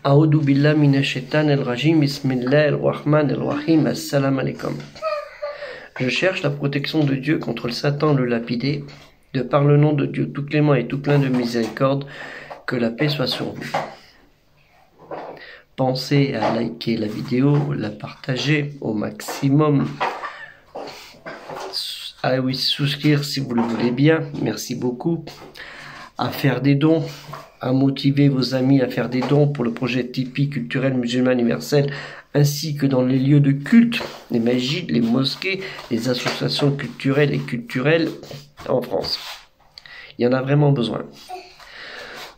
A'udhu billah minash shaitanir rajim, bismillahir rahmanir rahim, assalamu alaikum. Je cherche la protection de Dieu contre le Satan le lapidé, de par le nom de Dieu tout clément et tout plein de miséricorde, que la paix soit sur vous. Pensez à liker la vidéo, la partager au maximum. Ah oui, souscrire si vous le voulez bien, merci beaucoup. À faire des dons, à motiver vos amis à faire des dons pour le projet Tipeee culturel musulman universel, ainsi que dans les lieux de culte, les masjids, les mosquées, les associations culturelles et culturelles en France. Il y en a vraiment besoin.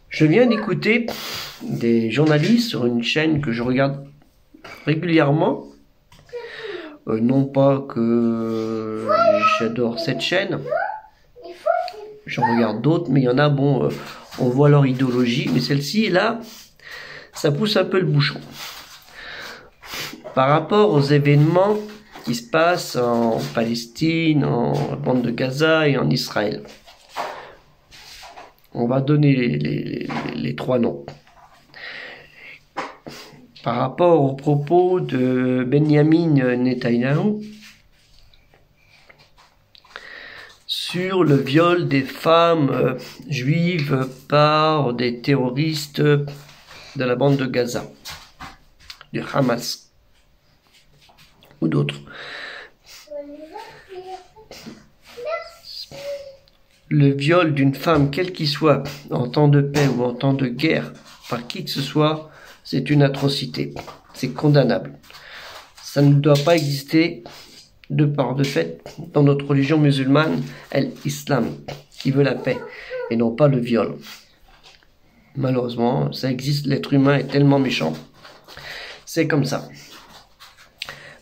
Je viens d'écouter des journalistes sur une chaîne que je regarde régulièrement. Non pas que j'adore cette chaîne, j'en regarde d'autres, mais il y en a, bon, on voit leur idéologie, mais celle-ci, là, ça pousse un peu le bouchon. Par rapport aux événements qui se passent en Palestine, en bande de Gaza et en Israël. On va donner les trois noms. Par rapport aux propos de Benjamin Netanyahu sur le viol des femmes juives par des terroristes de la bande de Gaza, du Hamas ou d'autres. Le viol d'une femme, quelle qu'il soit, en temps de paix ou en temps de guerre, par qui que ce soit, c'est une atrocité. C'est condamnable. Ça ne doit pas exister de part de fait dans notre religion musulmane, l'islam, qui veut la paix et non pas le viol. Malheureusement, ça existe, l'être humain est tellement méchant. C'est comme ça.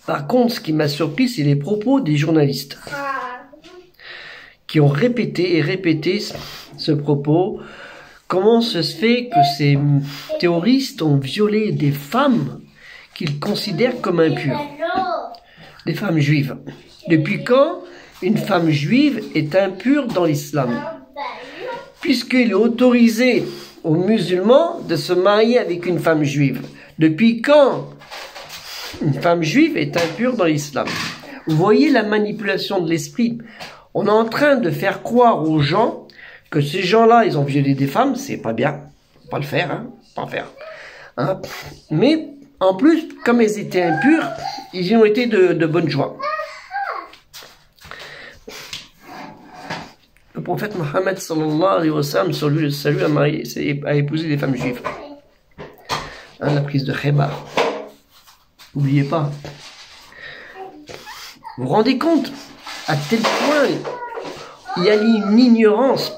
Par contre, ce qui m'a surpris, c'est les propos des journalistes qui ont répété et répété ce propos. Comment se fait que ces terroristes ont violé des femmes qu'ils considèrent comme impures? Des femmes juives. Depuis quand une femme juive est impure dans l'islam? Puisqu'il est autorisé aux musulmans de se marier avec une femme juive. Depuis quand une femme juive est impure dans l'islam? Vous voyez la manipulation de l'esprit. On est en train de faire croire aux gens que ces gens-là, ils ont violé des femmes, c'est pas bien. Faut pas le faire, hein. Pas faire. Hein. Mais, en plus, comme elles étaient impures, ils y ont été de bonne joie. Le prophète Mohammed sallallahu alayhi wa sallam, sur lui le salut, a épousé des femmes juives. Hein, la prise de Khaybar. N'oubliez pas. Vous vous rendez compte à tel point il y a une ignorance.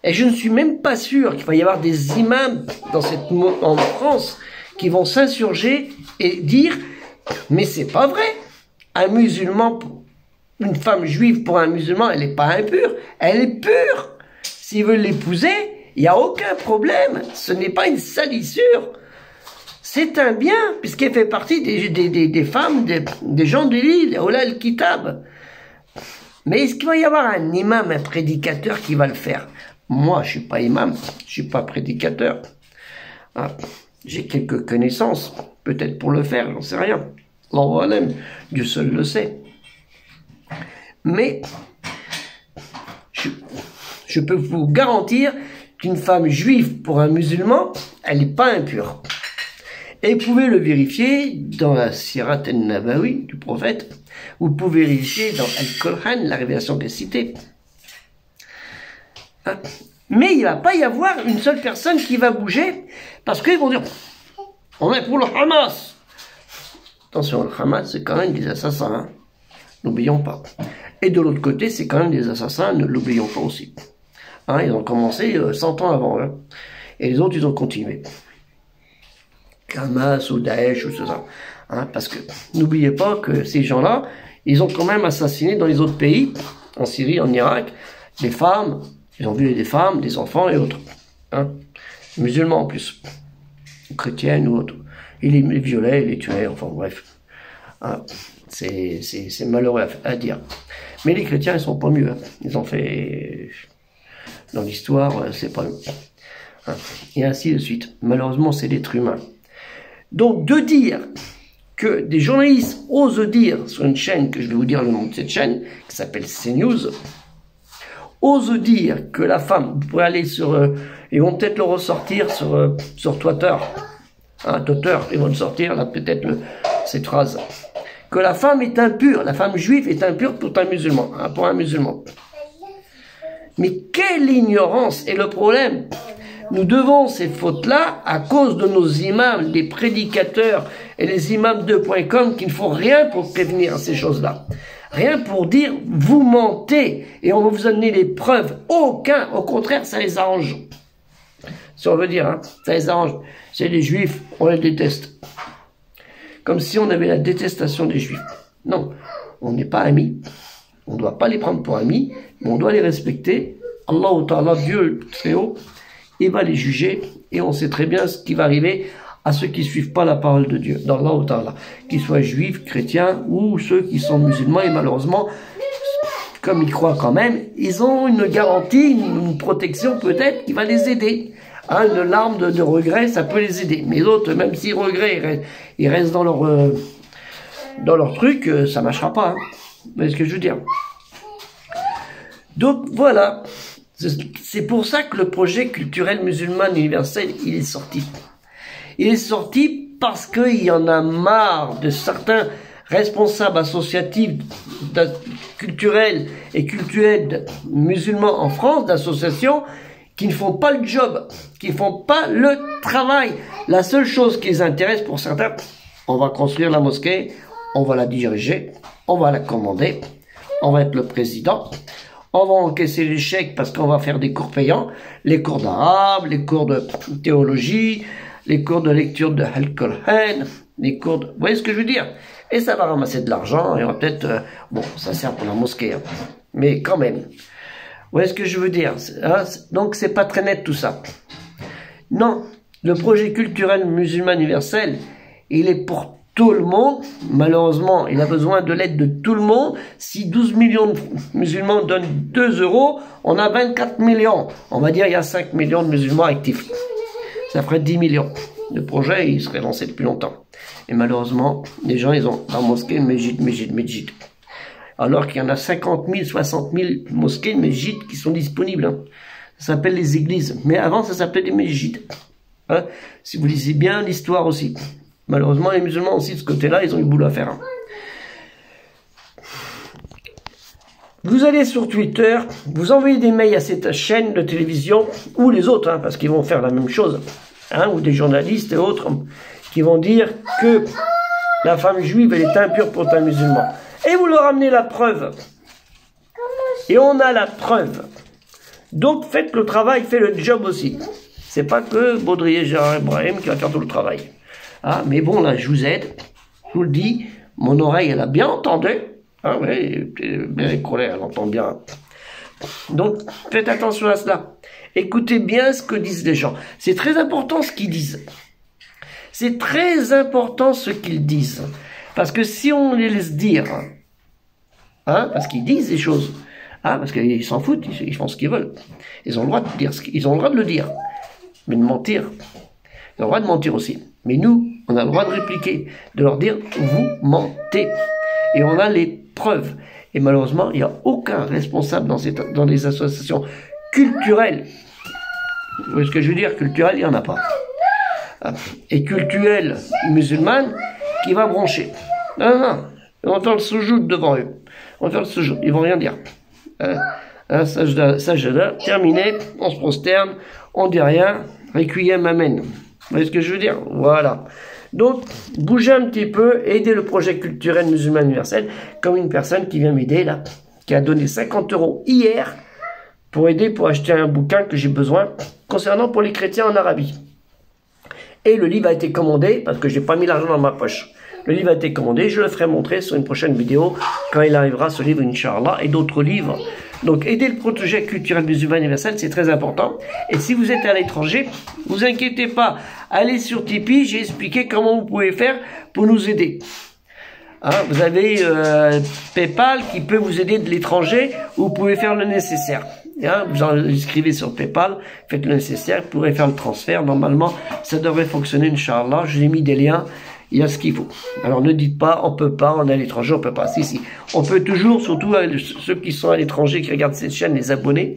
Et je ne suis même pas sûr qu'il va y avoir des imams en France qui vont s'insurger et dire « Mais c'est pas vrai. Un musulman, une femme juive pour un musulman, elle n'est pas impure. Elle est pure. S'ils veulent l'épouser, il n'y a aucun problème. Ce n'est pas une salissure. C'est un bien, puisqu'elle fait partie des femmes, des gens de l'île, Ola al-Kitab. Mais est-ce qu'il va y avoir un imam, un prédicateur qui va le faire? Moi, je ne suis pas imam, je ne suis pas prédicateur. Ah, j'ai quelques connaissances, peut-être pour le faire, j'en sais rien. Allahu alam, Dieu seul le sait. Mais, je peux vous garantir qu'une femme juive pour un musulman, elle n'est pas impure. Et vous pouvez le vérifier dans la Sirat al-Nabawi du prophète. Vous pouvez vérifier dans Al-Qur'an, la révélation qu'elle citée. Mais il ne va pas y avoir une seule personne qui va bouger, parce qu'ils vont dire « On est pour le Hamas ». Attention, le Hamas, c'est quand même des assassins, hein. N'oublions pas. Et de l'autre côté, c'est quand même des assassins, ne l'oublions pas aussi. Hein, ils ont commencé 100 ans avant, hein. Et les autres, ils ont continué. Hamas ou Daesh ou tout ça. Hein, parce que n'oubliez pas que ces gens-là, ils ont quand même assassiné dans les autres pays, en Syrie, en Irak, des femmes, ils ont violé des femmes, des enfants et autres. Hein, musulmans en plus, chrétiennes ou autres. Ils les violaient, ils les tuaient, enfin bref. Hein, c'est malheureux à dire. Mais les chrétiens, ils sont pas mieux. Hein. Ils ont fait... Dans l'histoire, c'est pas mieux. Hein, et ainsi de suite. Malheureusement, c'est l'être humain. Donc de dire que des journalistes osent dire sur une chaîne, que je vais vous dire le nom de cette chaîne, qui s'appelle CNews, osent dire que la femme, vous pouvez aller sur, ils vont peut-être le ressortir sur Twitter, hein, Twitter, ils vont le sortir, là peut-être cette phrase, que la femme est impure, la femme juive est impure pour un musulman, hein, pour un musulman. Mais quelle ignorance est le problème? Nous devons ces fautes-là à cause de nos imams, les prédicateurs et les imams 2.com qui ne font rien pour prévenir ces choses-là. Rien pour dire, vous mentez et on va vous donner les preuves. Aucun, au contraire, ça les arrange. Si on veut dire, hein, ça les arrange. C'est les juifs, on les déteste. Comme si on avait la détestation des juifs. Non, on n'est pas amis. On ne doit pas les prendre pour amis, mais on doit les respecter. Allah Ta'ala, Dieu très haut, il va les juger, et on sait très bien ce qui va arriver à ceux qui ne suivent pas la parole de Dieu, d'Allah Ta'ala, qu'ils soient juifs, chrétiens, ou ceux qui sont musulmans, et malheureusement, comme ils croient quand même, ils ont une garantie, une protection peut-être qui va les aider. Hein, une larme de regret, ça peut les aider. Mais l'autre, même s'ils regrettent, ils restent dans leur truc, ça ne marchera pas. Hein. Vous voyez ce que je veux dire? Donc voilà. C'est pour ça que le projet culturel musulman universel, il est sorti. Il est sorti parce qu'il y en a marre de certains responsables associatifs, culturels et cultuels musulmans en France, d'associations, qui ne font pas le job, qui ne font pas le travail. La seule chose qui les intéresse pour certains, on va construire la mosquée, on va la diriger, on va la commander, on va être le président, on va encaisser les chèques parce qu'on va faire des cours payants, les cours d'arabe, les cours de théologie, les cours de lecture de Al-Qur'an, les cours de... Vous voyez ce que je veux dire? Et ça va ramasser de l'argent, et on va peut-être... bon, ça sert pour la mosquée, hein, mais quand même. Vous voyez ce que je veux dire? Hein? Donc c'est pas très net tout ça. Non, le projet culturel musulman universel, il est pour tout le monde. Malheureusement, il a besoin de l'aide de tout le monde. Si 12 millions de musulmans donnent 2 euros, on a 24 millions. On va dire il y a 5 millions de musulmans actifs. Ça ferait 10 millions. Le projet, il serait lancé depuis longtemps. Et malheureusement, les gens, ils ont la mosquée, Mejid. Alors qu'il y en a 50 000, 60 000 mosquées, Mejid qui sont disponibles. Hein. Ça s'appelle les églises. Mais avant, ça s'appelait des Mejid. Hein. Si vous lisez bien l'histoire aussi. Malheureusement, les musulmans aussi, de ce côté-là, ils ont eu boulot à faire. Hein. Vous allez sur Twitter, vous envoyez des mails à cette chaîne de télévision, ou les autres, hein, parce qu'ils vont faire la même chose, hein, ou des journalistes et autres, qui vont dire que la femme juive, elle est impure pour un musulman. Et vous leur amenez la preuve. Et on a la preuve. Donc faites le travail, faites le job aussi. C'est pas que Baudrier Gérard Ibrahim qui va faire tout le travail. Ah, mais bon, là, je vous aide. Je vous le dis, mon oreille, elle a bien entendu. Ah oui, bien écroulée, elle entend bien. Donc, faites attention à cela. Écoutez bien ce que disent les gens. C'est très important ce qu'ils disent. C'est très important ce qu'ils disent. Parce que si on les laisse dire, hein, parce qu'ils disent des choses, hein, parce qu'ils s'en foutent, ils font ce qu'ils veulent. Ils ont le droit de dire ils ont le droit de le dire. Mais de mentir, ils ont le droit de mentir aussi. Mais nous, on a le droit de répliquer, de leur dire « vous mentez ». Et on a les preuves. Et malheureusement, il n'y a aucun responsable dans les associations culturelles. Vous voyez ce que je veux dire? Culturelles, il n'y en a pas. Et culturelles musulmanes qui va broncher. Non, non, on va faire le soujoud devant eux. On va faire le soujoud, ils vont rien dire. Sajda, terminé, on se prosterne, on dit rien, requiem, amen. Vous voyez ce que je veux dire? Voilà. Donc, bougez un petit peu, aidez le projet culturel musulman universel, comme une personne qui vient m'aider là, qui a donné 50 € hier pour aider, pour acheter un bouquin que j'ai besoin, concernant pour les chrétiens en Arabie. Et le livre a été commandé, parce que j'ai pas mis l'argent dans ma poche. Le livre a été commandé, je le ferai montrer sur une prochaine vidéo, quand il arrivera, ce livre, Inch'Allah, et d'autres livres. Donc, aider le projet culturel musulman universel, c'est très important. Et si vous êtes à l'étranger, vous inquiétez pas, allez sur Tipeee, j'ai expliqué comment vous pouvez faire pour nous aider. Hein, vous avez PayPal qui peut vous aider de l'étranger, vous pouvez faire le nécessaire. Hein, vous inscrivez sur PayPal, faites le nécessaire, vous pourrez faire le transfert. Normalement, ça devrait fonctionner, Inch'Allah. Je vous ai mis des liens, il y a ce qu'il faut. Alors ne dites pas, on peut pas, on est à l'étranger, on peut pas. Si, si. On peut toujours, surtout ceux qui sont à l'étranger, qui regardent cette chaîne, les abonnés.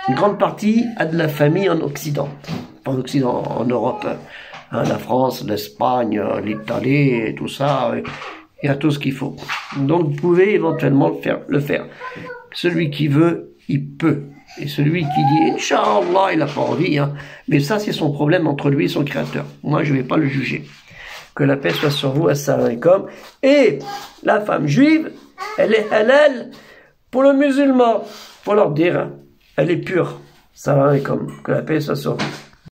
Une grande partie a de la famille en Occident. En Occident, en Europe. Hein, la France, l'Espagne, l'Italie, tout ça. Il y a tout ce qu'il faut. Donc vous pouvez éventuellement le faire. Celui qui veut, il peut. Et celui qui dit, Inch'Allah, il n'a pas envie. Hein. Mais ça, c'est son problème entre lui et son créateur. Moi, je ne vais pas le juger. Que la paix soit sur vous, assalamu alaikum. Et la femme juive, elle est halal pour le musulman. Faut leur dire, hein, elle est pure. Assalamu alaikum. Que la paix soit sur vous.